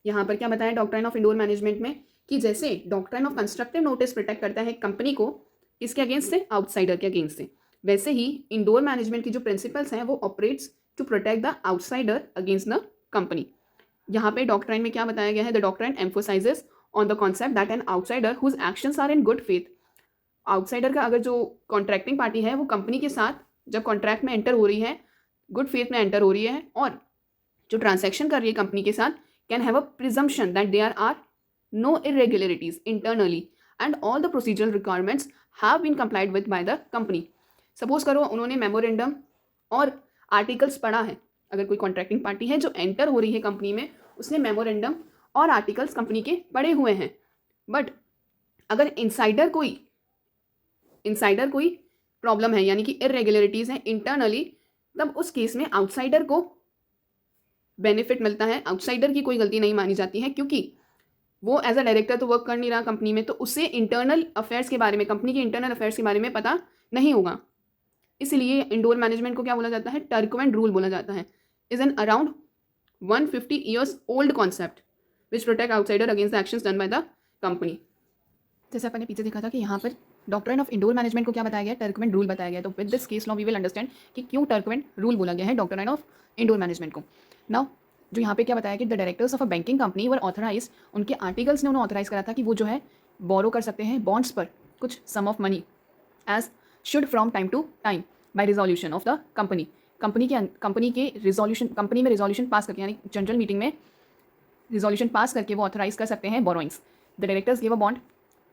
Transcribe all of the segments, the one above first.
यहाँ पर क्या बताया डॉक्ट्राइन ऑफ इंडोर मैनेजमेंट में कि जैसे doctrine of constructive notice protect करता है कंपनी को इसके अगेंस्ट से, आउटसाइडर के अगेंस्ट से, वैसे ही इंडोर मैनेजमेंट की जो प्रिंसिपल्स हैं वो operates to protect the outsider against the company. यहाँ पे डॉक्ट्राइन में क्या बताया गया है, the doctrine emphasises on the concept that an outsider whose actions are in good faith. Outsider का अगर जो कॉन्ट्रैक्टिंग पार्टी है वो कंपनी के साथ जब कॉन्ट्रैक्ट में एंटर हो रही है, गुड फेथ में एंटर हो रही है और जो ट्रांजैक्शन कर रही है कंपनी के साथ, can have a presumption that there are no irregularities internally and all the procedural requirements have been complied with by the company. Suppose करो उन्होंने मेमोरेंडम और आर्टिकल्स पढ़ा है, अगर कोई कॉन्ट्रैक्टिंग पार्टी है जो एंटर हो रही है कंपनी में, उसने मेमोरेंडम और आर्टिकल्स कंपनी के पढ़े हुए हैं, बट अगर इनसाइडर कोई प्रॉब्लम है यानी कि इरेगुलरिटीज़ हैं इंटरनली, तब उस केस में आउटसाइडर को बेनिफिट मिलता है, आउटसाइडर की कोई गलती नहीं मानी जाती है, क्योंकि वो एज अ डायरेक्टर तो वर्क कर नहीं रहा कंपनी में, तो उससे इंटरनल अफेयर्स के बारे में, कंपनी के इंटरनल अफेयर्स के बारे में पता नहीं होगा। इसलिए इंडोर मैनेजमेंट को क्या बोला जाता है, टर्कवेंट रूल बोला जाता है। Is an around 150 years old concept which protect outsider against the actions done by the company. जैसे अपन ने पीछे देखा था कि यहाँ पर डॉक्ट्राइन ऑफ इंडोर मैनेजमेंट को क्या बताया गया, टर्कवेंट रूल बताया गया। तो with this case law we will understand कि क्यों टर्कवेंट रूल बोला गया है डॉक्ट्राइन ऑफ इंडोर मैनेजमेंट को। नाउ जो यहाँ पे क्या बताया कि the directors of a banking company were authorise, उनके आर्टिकल्स ने उन्हें ऑथराइज करा था कि वो जो है बोरो कर सकते हैं बॉन्ड्स पर कुछ sum of money as should from time to time by resolution of the company. Company के रिजोल्यूशन, कंपनी में रिजोल्यूशन पास करके यानी जनरल मीटिंग में रिजोल्यूशन पास करके वो ऑथराइज कर सकते हैं borrowings. The directors give a bond,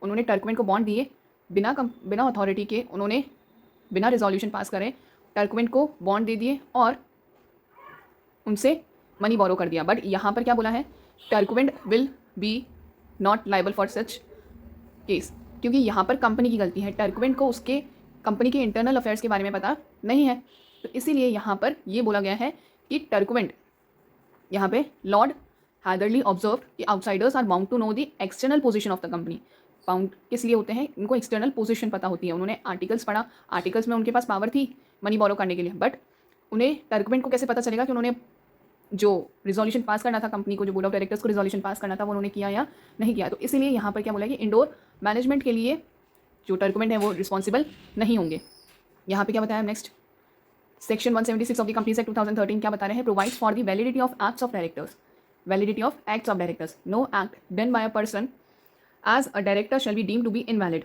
उन्होंने टर्कवेंट को बॉन्ड दिए बिना अथॉरिटी के, उन्होंने बिना रिजोल्यूशन पास करे टर्कवेंट को बॉन्ड दे दिए और उनसे मनी बोरो कर दिया। बट यहाँ पर क्या बोला है, Turquand will be not liable for such case, क्योंकि यहाँ पर कंपनी की गलती है, टर्कवेंट को उसके कंपनी के इंटरनल अफेयर्स के बारे में पता नहीं है, तो इसीलिए यहाँ पर ये बोला गया है कि टर्कवेंट, यहाँ पे लॉर्ड हैदरली ऑब्जर्व कि outsiders are bound to know the external position of the company. Bound किस लिए होते हैं, उनको एक्सटर्नल पोजीशन पता होती है। उन्होंने आर्टिकल्स पढ़ा, आर्टिकल्स में उनके पास पावर थी मनी बोरो करने के लिए, बट उन्हें टर्कवेंट को कैसे पता चलेगा कि उन्होंने जो रिजोल्यूशन पास करना था कंपनी को, जो बोर्ड ऑफ डायरेक्टर्स को रिजोल्यूशन पास करना था, वो उन्होंने किया या नहीं किया। तो इसीलिए यहाँ पर क्या बोला कि इंडोर मैनेजमेंट के लिए जो टर्कवेंट है वो रिस्पॉन्सिबल नहीं होंगे। यहाँ पे क्या बताया next, section 176 of the companies act 2013 क्या बता रहे हैं, provides for the validity of acts of directors. Validity of acts of directors, no act done by a person as a director shall be deemed to be invalid,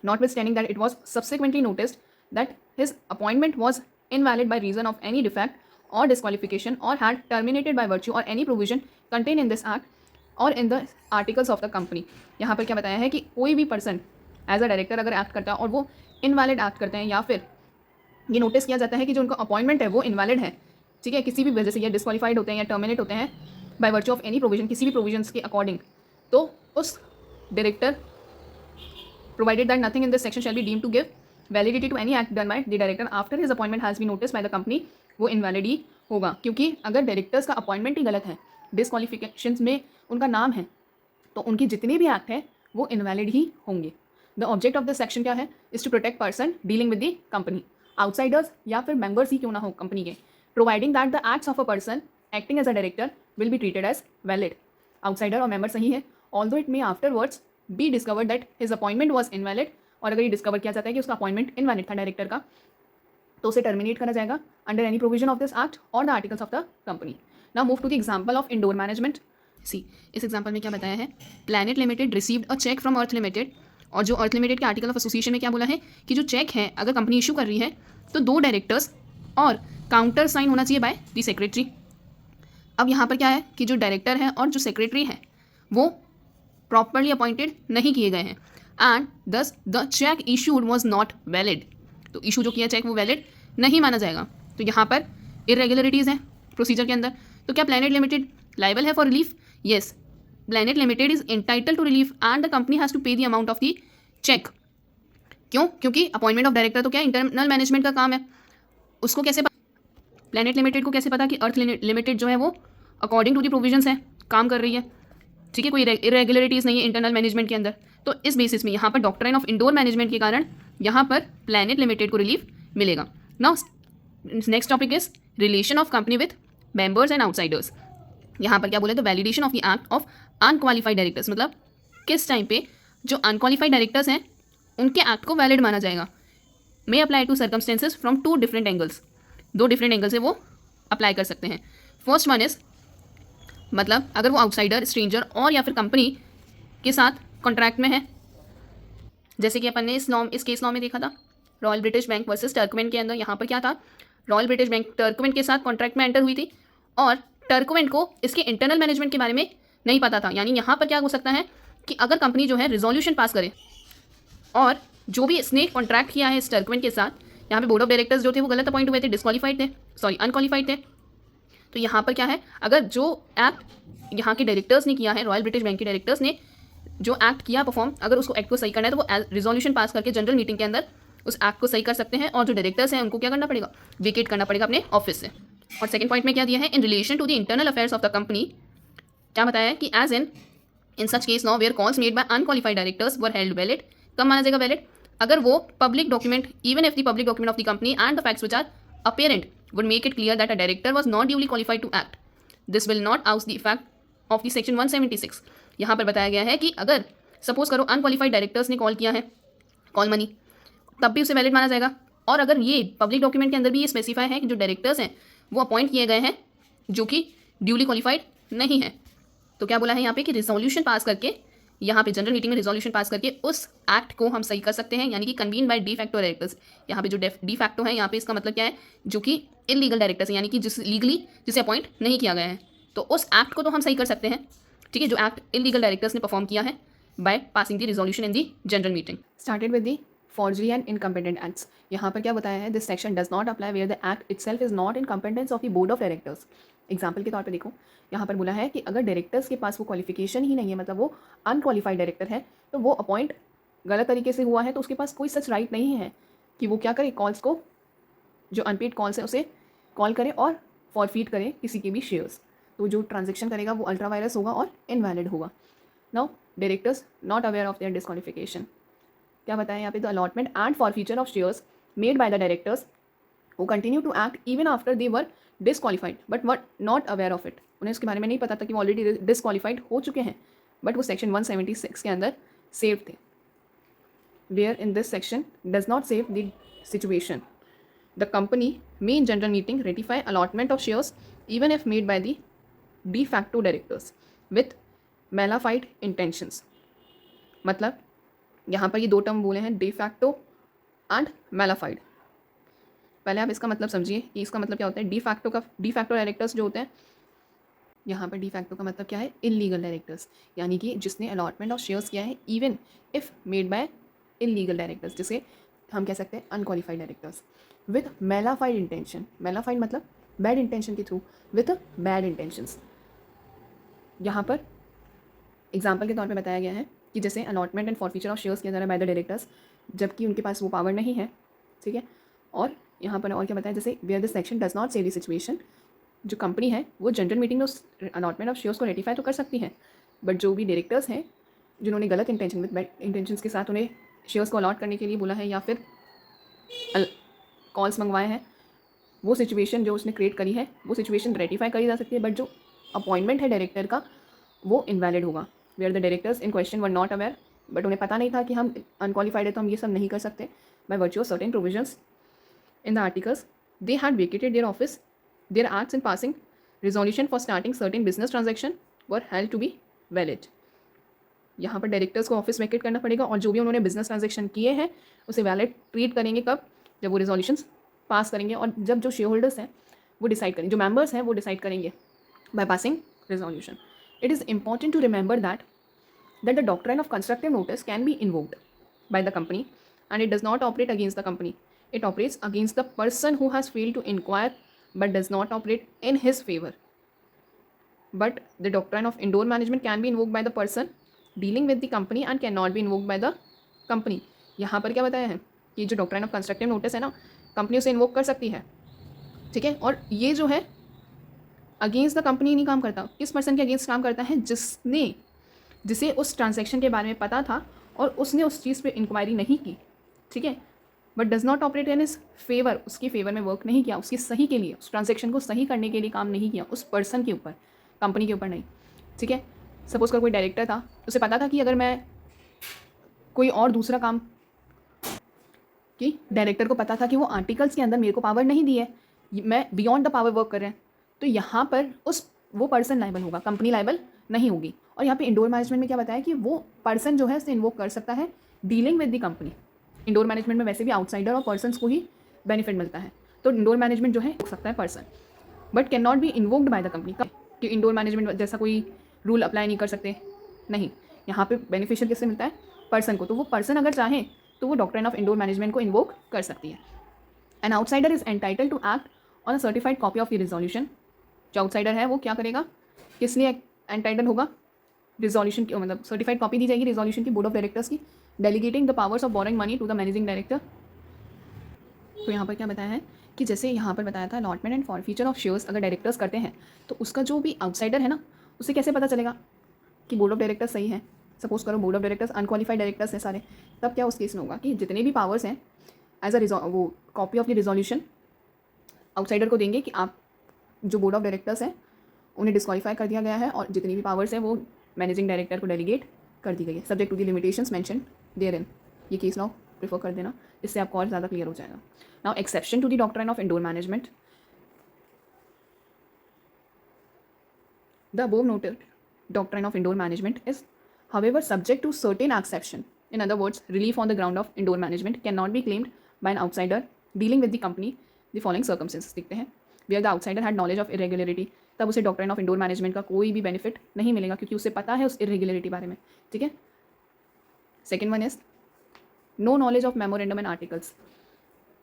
notwithstanding that it was subsequently noticed that his appointment was invalid by reason of any defect or disqualification or had terminated by virtue or any provision contained in this act or in the articles of the company। यहाँ पर क्या बताया है कि कोई भी person as a director अगर act करता है और वो इनवैलिड एक्ट करते हैं या फिर ये नोटिस किया जाता है कि जो उनका अपॉइंटमेंट है वो इनवैलिड है, ठीक है, किसी भी वजह से, या डिस्क्वालीफाइड होते हैं या टर्मिनेट होते हैं bye virtue of any provision, किसी भी प्रोविजंस के अकॉर्डिंग, तो उस director provided that nothing in this section shall be deemed to give validity to any act done by the director after his appointment has been noticed by the company, वो invalid ही होगा। क्योंकि अगर directors का appointment ही गलत है, disqualifications में उनका नाम है, तो उनके जितने भी एक्ट हैं वो इनवैलिड ही होंगे। The object of this section क्या है, is to protect person dealing with the company, outsiders या फिर मेंबर्स ही क्यों ना हो कंपनी के, providing that the acts of a person acting as a director will be treated as valid. Outsider और मेंबर सही है, although it may afterwards be discovered that his appointment was invalid, और अगर ये डिस्कवर किया जाता है कि उसका अपॉइंटमेंट इनवैलिड था डायरेक्टर का, तो उसे टर्मिनेट करा जाएगा under any provision of this act और the articles of the company. Now move to the example of indoor management. See, इस एग्जांपल में क्या बताया है, Planet Limited received a cheque from Earth Limited, और जो अर्थ लिमिटेड के article of association में क्या बोला है कि जो चेक है अगर कंपनी इशू कर रही है तो 2 डायरेक्टर्स और काउंटर साइन होना चाहिए बाय द सेक्रेटरी। अब यहाँ पर क्या है कि जो डायरेक्टर है और जो सेक्रेटरी है वो प्रॉपरली अपॉइंटेड नहीं किए गए हैं, एंड दस the check issued was not valid, तो इशू जो किया चेक वो वैलिड नहीं माना जाएगा। तो यहाँ पर इरेगुलरिटीज़ हैं प्रोसीजर के अंदर, तो क्या प्लैनेट लिमिटेड लाइबल है for relief? Yes, Planet Limited is entitle to relief and the company has to pay the amount of the cheque. क्यों? क्योंकि अपॉइंटमेंट ऑफ डायरेक्टर तो क्या इंटरनल मैनेजमेंट का काम है, उसको कैसे प्लैनेट लिमिटेड को कैसे पता कि अर्थ लिमिटेड जो है वो अकॉर्डिंग टू द प्रोविजंस है काम कर रही है, ठीक है, कोई इरेगुलरिटीज़ नहीं है इंटरनल मैनेजमेंट के अंदर। तो इस बेसिस में यहाँ पर डॉक्ट्राइन ऑफ इंडोर मैनेजमेंट के कारण यहाँ पर प्लैनेट लिमिटेड को रिलीफ मिलेगा। Now next topic is relation of company with members and outsiders. यहाँ पर क्या बोले, the validation of the act of unqualified directors, मतलब किस टाइम पे जो अनक्वालिफाइड डायरेक्टर्स हैं उनके एक्ट को वैलिड माना जाएगा। May apply to circumstances from 2 different angles, 2 different angle से वो अप्लाई कर सकते हैं। फर्स्ट वन इज, मतलब अगर वो आउटसाइडर, स्ट्रेंजर और या फिर कंपनी के साथ कॉन्ट्रैक्ट में है, जैसे कि अपन ने इस केस लॉ में देखा था रॉयल ब्रिटिश बैंक वर्सेस टर्कमेंट के अंदर। यहाँ पर क्या था, रॉयल ब्रिटिश बैंक टर्कमेंट के साथ कॉन्ट्रैक्ट में एंटर हुई थी और टर्कमेंट को इसके इंटरनल मैनेजमेंट के बारे में नहीं पता था। यानी यहाँ पर क्या हो सकता है कि अगर कंपनी जो है रिजोल्यूशन पास करे और जो भी इसने कॉन्ट्रैक्ट किया है इस टर्कमेंट के साथ, यहाँ पे बोर्ड ऑफ डायरेक्टर्स जो थे वो गलत अपॉइंट हुए थे, डिस्क्वालीफाइड थे, सॉरी अनक्वालिफाइड थे। तो यहाँ पर क्या है, अगर जो एक्ट यहाँ के डायरेक्टर्स ने किया है, रॉयल ब्रिटिश बैंक के डायरेक्टर्स ने जो एक्ट किया परफॉर्म, अगर उसको एक्ट को सही करना है तो वो रिजोल्यूशन पास करके जनरल मीटिंग के अंदर उस एक्ट को सही कर सकते हैं और जो डायरेक्टर्स हैं उनको क्या करना पड़ेगा, वेकेट करना पड़ेगा अपने ऑफिस से। और सेकंड पॉइंट में क्या दिया है, in relation to the internal affairs of the company, क्या बताया है कि as in such case now where calls made by unqualified directors were held valid, कब माना जाएगा वैलिड, अगर वो public document, even if the public document of the company and the facts which are apparent would make it clear that a director was not duly qualified to act, this will not out the effect of the section 176। यहाँ पर बताया गया है कि अगर suppose करो unqualified directors ने call किया है, कॉल मनी, तब भी उसे वैलिड माना जाएगा। और अगर ये पब्लिक डॉक्यूमेंट के अंदर भी ये स्पेसिफाई है कि जो डायरेक्टर्स हैं वो अपॉइंट किए गए हैं जो कि ड्यूली क्वालिफाइड नहीं है, तो क्या बोला है यहाँ पे कि रिजोल्यूशन पास करके, यहाँ पे जनरल मीटिंग में रिजोल्यूशन पास करके उस एक्ट को हम सही कर सकते हैं, यानी कि convene by de facto directors. यहाँ पे जो डी फैक्टो है, यहाँ पे इसका मतलब क्या है, जो कि इलीगल डायरेक्टर्स हैं, यानी कि जिसे अपॉइंट नहीं किया गया है, तो उस एक्ट को तो हम सही कर सकते हैं, ठीक है, जो एक्ट इलीगल डायरेक्टर्स ने परफॉर्म किया है by passing the resolution in the general meeting. Started with the forgery and incompetent acts। यहाँ पर क्या बताया है, this section does not apply where the act itself is not in competence of the board of directors. Example के तौर पे देखो, यहाँ पर बोला है कि अगर डायरेक्टर्स के पास वो क्वालिफिकेशन ही नहीं है, मतलब वो अनक्वालिफाइड डायरेक्टर है, तो वो अपॉइंट गलत तरीके से हुआ है, तो उसके पास कोई सच राइट नहीं है कि वो क्या करे, कॉल्स को, जो अनपेड कॉल्स है उसे कॉल करे और फॉरफीट करे किसी के भी शेयर्स, तो जो ट्रांजेक्शन करेगा वो अल्ट्रा वायरस होगा और इनवैलिड होगा। Now directors not aware of their disqualification, क्या बताया यहाँ पे, the allotment and forfeiture of shares made by the directors who continue to act even after they were disqualified but were not aware of it. उन्हें उसके बारे में नहीं पता था कि वो ऑलरेडी डिसक्वालीफाइड हो चुके हैं, बट वो सेक्शन 176 के अंदर सेव थे। Where in this section does not save the situation, the company may in general meeting ratify allotment of shares even if made by the de facto directors with mala fide intentions. मतलब यहाँ पर ये 2 term बोले हैं, day facto and mala fide. पहले आप इसका मतलब समझिए कि इसका मतलब क्या होता है। डी फैक्टो डायरेक्टर्स जो होते हैं, यहाँ पर डी फैक्टो का मतलब क्या है, इलीगल डायरेक्टर्स, यानी कि जिसने अलॉटमेंट ऑफ शेयर्स किया है even if made bye illegal directors, जिसे हम कह सकते हैं unqualified directors, with mala fide intention. Mala fide मतलब बैड इंटेंशन के थ्रू, विथ बैड इंटेंशंस। यहाँ पर एग्जाम्पल के तौर पर बताया गया है कि जैसे allotment and forfeiture of shares किया जा रहा है बाय द डायरेक्टर्स, जबकि उनके पास वो पावर नहीं है, ठीक है। और यहाँ पर और क्या बताया, जैसे where this section does not save the situation, जो कंपनी है वो जनरल मीटिंग में उस अलॉटमेंट ऑफ शेयर्स को रेटिफाई तो कर सकती है, बट जो भी डायरेक्टर्स हैं जिन्होंने गलत इंटेंशन, विद बैड इंटेंशंस के साथ उन्हें शेयर्स को अलॉट करने के लिए बोला है या फिर कॉल्स मंगवाए हैं, वो सिचुएशन जो उसने क्रिएट करी है वो सिचुएशन रेटिफाई करी जा सकती है, बट जो अपॉइंटमेंट है डायरेक्टर का वो इनवैलिड होगा। Where the directors in question were not aware, but उन्हें पता नहीं था कि हम अनक्वालिफाइड है तो हम ये सब नहीं कर सकते, by virtue of certain provisions in the articles they had vacated their office, their acts in passing resolution for starting certain business transaction were held to be valid. यहाँ पर डायरेक्टर्स को ऑफिस वेकेट करना पड़ेगा और जो भी उन्होंने business transaction किए हैं उसे वैलिड ट्रीट करेंगे, कब, जब वो रिजोल्यूशन पास करेंगे और जब जो शेयर होल्डर्स हैं वो डिसाइड करेंगे, जो मेंबर्स हैं वो डिसाइड करेंगे by passing resolution. It is important to remember that the doctrine of constructive notice can be invoked by the company and it does not operate against the company. It operates against the person who has failed to inquire but does not operate in his favor. But the doctrine of indoor management can be invoked by the person dealing with the company and cannot be invoked by the company. यहाँ पर क्या बताया है कि जो doctrine of constructive notice है ना, company उसे इन्वोक कर सकती है, ठीक है। और ये जो है अगेंस्ट द कंपनी नहीं काम करता, किस पर्सन के अगेंस्ट काम करता है, जिसे उस ट्रांजैक्शन के बारे में पता था और उसने उस चीज़ पे इंक्वायरी नहीं की, ठीक है, but does not operate in his favour, उसके फेवर में वर्क नहीं किया, उसके सही के लिए, उस ट्रांजैक्शन को सही करने के लिए काम नहीं किया उस पर्सन के ऊपर, कंपनी के ऊपर नहीं, ठीक है। सपोज कर कोई डायरेक्टर था, उसे पता था कि अगर मैं कोई और दूसरा काम, कि डायरेक्टर को पता था कि वो आर्टिकल्स के अंदर मेरे को पावर नहीं दी है, मैं बियॉन्ड द पावर वर्क कर रहे हैं, तो यहाँ पर वो पर्सन लाइबल होगा, कंपनी लाइबल नहीं होगी। और यहाँ पे इंडोर मैनेजमेंट में क्या बताया कि वो पर्सन जो है उसे इन्वोक कर सकता है dealing with the company. Indoor management में वैसे भी आउटसाइडर और पर्सनस को ही बेनिफिट मिलता है, तो इंडोर मैनेजमेंट जो है हो सकता है person, but can not be invoked bye the company. कि इंडोर मैनेजमेंट जैसा कोई रूल अप्लाई नहीं कर सकते, नहीं, यहाँ पे बेनिफिशियल किससे मिलता है, पर्सन को। तो वो पर्सन अगर चाहे तो वो डॉक्ट्रिन ऑफ इंडोर मैनेजमेंट को इन्वोक कर सकती है। An outsider is entitle to act on a certified copy of the resolution. जो आउटसाइडर है वो क्या करेगा, किस लिए एंटाइटल होगा, रिजोल्यूशन की, मतलब सर्टिफाइड कॉपी दी जाएगी रिजोल्यूशन की बोर्ड ऑफ डायरेक्टर्स की, delegating the powers of borrowing money to the managing director. तो यहाँ पर क्या बताया है कि जैसे यहाँ पर बताया था allotment and forfeiture of shares अगर डायरेक्टर्स करते हैं तो उसका जो भी आउटसाइडर है ना, उसे कैसे पता चलेगा कि बोर्ड ऑफ डायरेक्टर्स सही है। सपोज करो board of directors unqualified directors हैं सारे, तब क्या उस केस में होगा कि जितने भी पावर्स हैं एज अ वो copy of the resolution outsider को देंगे कि आप जो बोर्ड ऑफ डायरेक्टर्स हैं उन्हें डिस्क्वालीफाई कर दिया गया है और जितनी भी पावर्स हैं वो मैनेजिंग डायरेक्टर को डेलीगेट कर दी गई है, subject to the limitations mention therein. ये केस लॉ प्रेफर कर देना, इससे आपको और ज़्यादा क्लियर हो जाएगा। Now exception to the doctrine of indoor management, the above noted doctrine of indoor management is however subject to certain exception. In other words, relief on the ground of indoor management cannot be claimed by an outsider dealing with the company. The following circumstances दिखते हैं, where the outsider had knowledge of irregularity, तब उसे doctrine of indoor management का कोई भी benefit नहीं मिलेगा क्योंकि उसे पता है उस इरेगुलरिटी बारे में, ठीक है। Second one is no knowledge of memorandum and articles,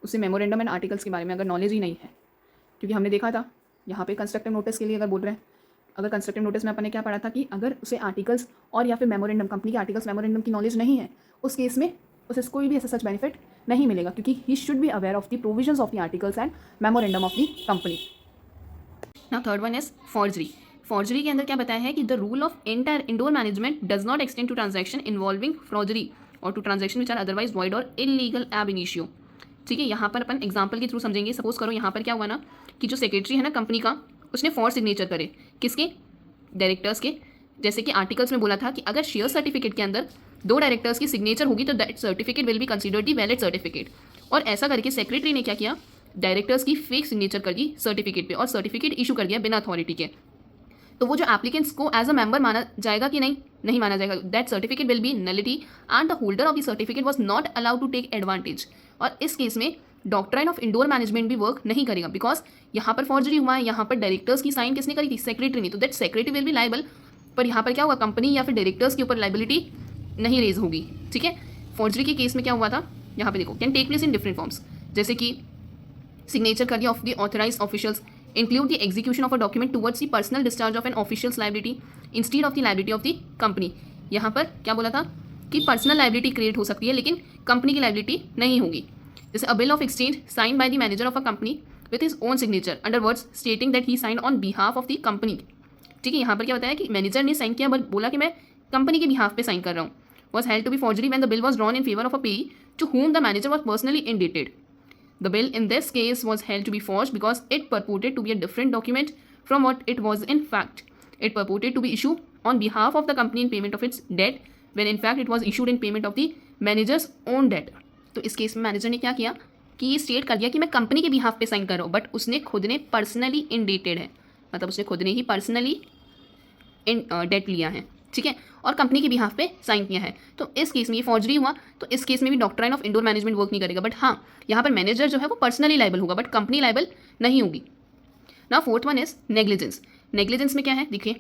उसे मेमोरेंडम एंड आर्टिकल्स के बारे में अगर नॉलेज ही नहीं है, क्योंकि हमने देखा था यहाँ पे कंस्ट्रक्टिव नोटिस के लिए अगर बोल रहे हैं, अगर कंस्ट्रक्टिव नोटिस में अपन ने क्या पढ़ा था कि अगर उसे आर्टिकल्स और या फिर मेमोरेंडम, कंपनी के आर्टिकल्स मेमोरेंडम की नॉलेज नहीं है, उस केस में उसे कोई भी ऐसा सच बेनिफिट नहीं मिलेगा क्योंकि he should be aware of the provisions of the articles and memorandum of the company. Now third one is forgery. Forgery के अंदर क्या बताया है कि the rule of entire indoor management does not extend to transaction involving forgery और to transaction which are otherwise void और illegal ab initio, ठीक है। यहाँ पर अपन एग्जाम्पल के थ्रू समझेंगे। सपोज करो यहाँ पर क्या हुआ ना कि जो सेक्रेटरी है ना कंपनी का, उसने फॉर्ज सिग्नेचर करे, किसके, डायरेक्टर्स के। जैसे कि आर्टिकल्स में बोला था कि अगर शेयर सर्टिफिकेट के अंदर 2 डायरेक्टर्स की सिग्नेचर होगी तो that certificate will be considered the valid certificate. और ऐसा करके सेक्रेटरी ने क्या किया, डायरेक्टर्स की फेक सिग्नेचर कर दी सर्टिफिकेट पे और सर्टिफिकेट इशू कर दिया बिना अथॉरिटी के। तो वो जो एप्लीकेंट्स को एज अ मेंबर माना जाएगा कि नहीं माना जाएगा, that certificate will be nullity and the holder of the certificate was not allowed to take advantage. और इस केस में डॉक्ट्राइन ऑफ इंडोर मैनेजमेंट भी वर्क नहीं करेगा बिकॉज यहाँ पर फॉर्जरी हुआ है, यहाँ पर डायरेक्टर्स की साइन किसने करी थी, सेक्रेटरी ने, तो that secretary will be liable. पर यहाँ पर क्या होगा, कंपनी या फिर डायरेक्टर्स के ऊपर लाइबिलिटी नहीं रेज होगी, ठीक है। फॉर्जरी के केस में क्या हुआ था, यहाँ पे देखो, can take place in different forms, जैसे कि सिग्नेचर कर दिया of the authorised officials, include the execution of a document towards the personal discharge of an official's liability instead of the liability of the company. यहाँ पर क्या बोला था कि पर्सनल लाइबिलिटी क्रिएट हो सकती है लेकिन कंपनी की लाइबिलिटी नहीं होगी। जैसे a bill of exchange sign by the manager of a company with his own signature under words stating that he sign on behalf of the company, ठीक है। यहाँ पर क्या बताया कि मैनेजर ने साइन किया बट बोला कि मैं कंपनी के बिहाफ पे साइन कर रहा हूँ, was held to be forgery when the bill was drawn in favour of a payee to whom the manager was personally indebted. The bill in this case was held to be forged because it purported to be a different document from what it was in fact. It purported to be issued on behalf of the company in payment of its debt when in fact it was issued in payment of the manager's own debt. तो इस case में manager ने क्या किया कि ये state कर दिया कि मैं कंपनी के बिहाफ पे साइन कर रहा हूँ, बट उसने खुद ने पर्सनली इंडेटेड है, मतलब उसने खुद ने ही पर्सनली डेट लिया है, ठीक है, और कंपनी के बिहाफ पे साइन किया है। तो इस केस में ये फॉर्जरी हुआ, तो इस केस में भी doctrine of indoor management work नहीं करेगा। बट हाँ, यहाँ पर मैनेजर जो है वो पर्सनली लाइबल होगा बट कंपनी लाइबल नहीं होगी। ना fourth one is negligence. Negligence में क्या है, देखिए,